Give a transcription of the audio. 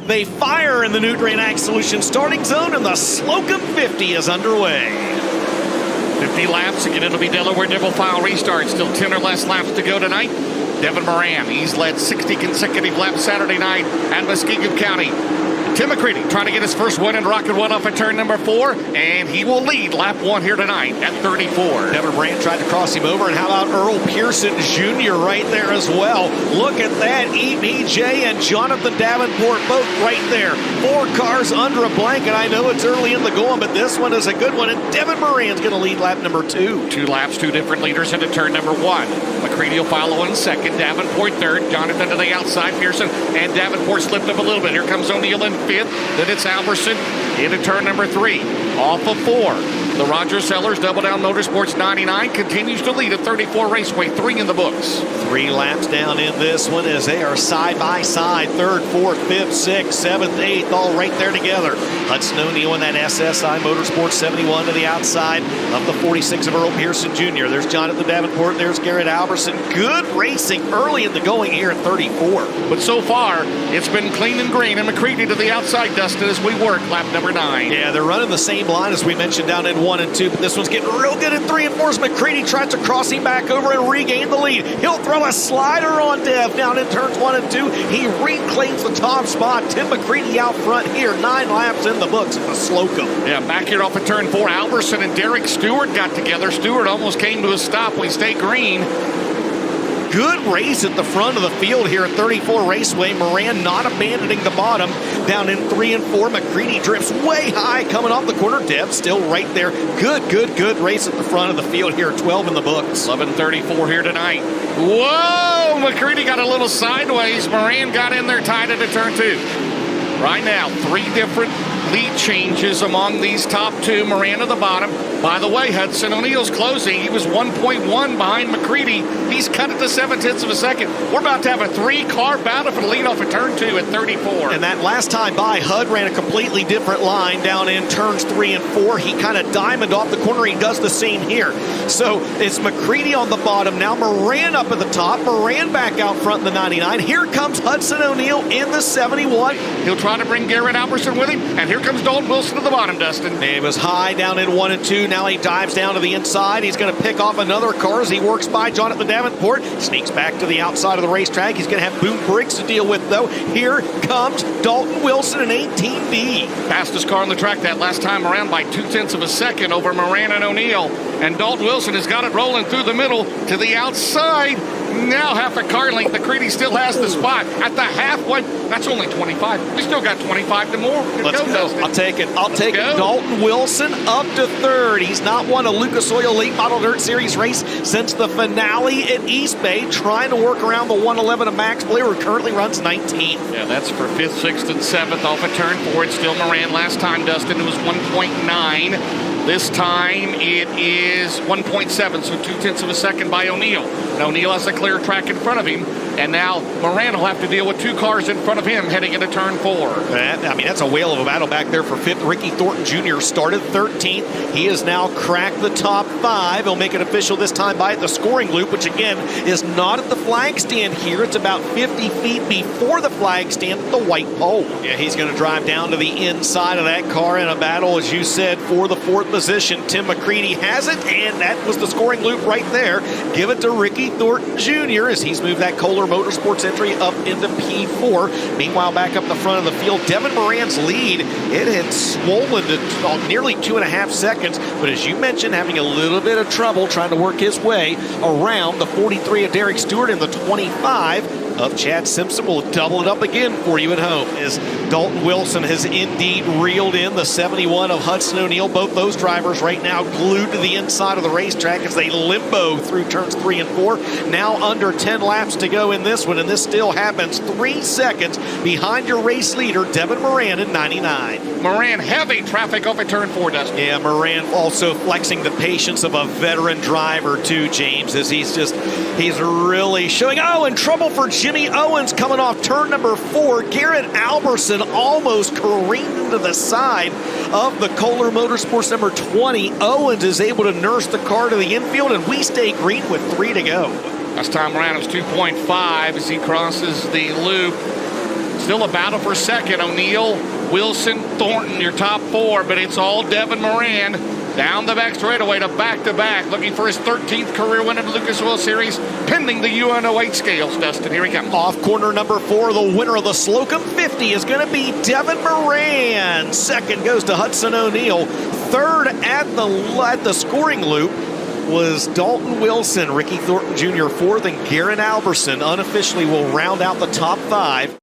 They fire in the Nutrient Ag Solutions starting zone, and the Slocum 50 is underway. 50 laps. Again, it'll be Delaware double file restart. Still 10 or less laps to go tonight. Devin Moran, he's led 60 consecutive laps Saturday night at Muskingum County. Tim McCready trying to get his first win in Rocket One off at turn number 4, and he will lead lap 1 here tonight at 34. Devin Moran tried to cross him over, and how about Earl Pearson Jr. right there as well? Look at that, EBJ and Jonathan Davenport both right there. 4 cars under a blanket. I know it's early in the going, but this one is a good one, and Devin Moran's going to lead lap number 2. 2 laps, 2 different leaders into turn number 1. McCready will follow in second, Davenport third, Jonathan to the outside, Pearson and Davenport slipped up a little bit. Here comes O'Neill in 5th, then it's Alberson into turn number 3, off of 4. The Roger Sellers Double Down Motorsports 99 continues to lead at 34 Raceway, 3 in the books. 3 laps down in this one as they are side by side, 3rd, 4th, 5th, 6th, 7th, 8th, all right there together. Hudson O'Neill in that SSI Motorsports 71 to the outside of the 46 of Earl Pearson Jr. There's Jonathan Davenport, there's Garrett Alberson. Good racing early in the going here at 34. But so far, it's been clean and green, and McCready to the outside, Dustin, as we work lap number 9. Yeah, they're running the same line as we mentioned down in 1 and 2, but this one's getting real good in 3 and 4 as McCready tries to cross him back over and regain the lead. He'll throw a slider on Dev down in turns 1 and 2. He reclaims the top spot. Tim McCready out front here, 9 laps in the books at the Slocum. Yeah, back here off of turn 4, Alberson and Derek Stewart got together. Stewart almost came to a stop. We stay green. Good race at the front of the field here at 34 Raceway. Moran not abandoning the bottom. Down in 3 and 4, McCready drifts way high coming off the corner. Dev still right there. Good race at the front of the field here, 12 in the books. 11:34 here tonight. Whoa! McCready got a little sideways. Moran got in there, tied into turn 2. Right now, 3 different lead changes among these top 2. Moran at the bottom. By the way, Hudson O'Neill's closing. He was 1.1 behind McCready. He's cut it to 0.7 of a second. We're about to have a 3-car battle for the lead off of turn 2 at 34. And that last time by, Hud ran a completely different line down in turns 3 and 4. He kind of diamond off the corner. He does the same here. So it's McCready on the bottom. Now Moran up at the top. Moran back out front in the 99. Here comes Hudson O'Neill in the 71. He'll try to bring Garrett Alberson with him. And here comes Dalton Wilson to the bottom, Dustin. He was high down in 1 and 2. Now he dives down to the inside. He's going to pick off another car as he works by Jonathan Davenport. Sneaks back to the outside of the racetrack. He's going to have Boone Briggs to deal with, though. Here comes Dalton Wilson in 18B. Fastest car on the track that last time around by 0.2 of a second over Moran and O'Neill. And Dalton Wilson has got it rolling through the middle to the outside. Now half a car length. McCready still has the spot at the halfway. That's only 25. We still got 25 to more. Let's go. I'll take it. Dalton Wilson up to 3rd. He's not won a Lucas Oil Late Model Dirt Series race since the finale at East Bay, trying to work around the 111 of Max Blair, who currently runs 19th. Yeah, that's for 5th, 6th, and 7th off of turn 4. It's still Moran. Last time, Dustin, it was 1.9. This time it is 1.7, so 0.2 of a second by O'Neill. And O'Neill has a clear track in front of him. And now Moran will have to deal with 2 cars in front of him heading into turn 4. That's a whale of a battle back there for 5th. Ricky Thornton Jr. started 13th. He has now cracked the top 5. He'll make it official this time by the scoring loop, which again is not at the flag stand here. It's about 50 feet before the flag stand at the white pole. Yeah, he's going to drive down to the inside of that car in a battle, as you said, for the 4th position. Tim McCready has it, and that was the scoring loop right there. Give it to Ricky Thornton Jr. as he's moved that Kohler Motorsports entry up into P4. Meanwhile, back up the front of the field, Devin Moran's lead, it had swollen to nearly 2.5 seconds, but as you mentioned, having a little bit of trouble trying to work his way around the 43 of Derek Stewart and the 25 of Chad Simpson. Will double it up again for you at home as Dalton Wilson has indeed reeled in the 71 of Hudson O'Neill. Both those drivers right now glued to the inside of the racetrack as they limbo through turns 3 and 4. Now under 10 laps to go in this one, and this still happens 3 seconds behind your race leader, Devin Moran in 99. Moran, heavy traffic off at turn 4, Dustin. Yeah, Moran also flexing the patience of a veteran driver too, James, as he's really showing. Oh, and trouble for Jimmy Owens coming off turn number 4. Garrett Alberson almost careened into the side of the Kohler Motorsports number 20. Owens is able to nurse the car to the infield, and we stay green with 3 to go. Last time around it was 2.5 as he crosses the loop. Still a battle for second. O'Neill, Wilson, Thornton, your top four, but it's all Devin Moran down the back straightaway to back-to-back, looking for his 13th career win in the Lucas Oil Series, pending the UNO8 scales. Dustin, here he comes. Off corner number 4, the winner of the Slocum 50 is going to be Devin Moran. Second goes to Hudson O'Neill. Third at the scoring loop was Dalton Wilson. Ricky Thornton Jr. fourth, and Garrett Alberson unofficially will round out the top 5.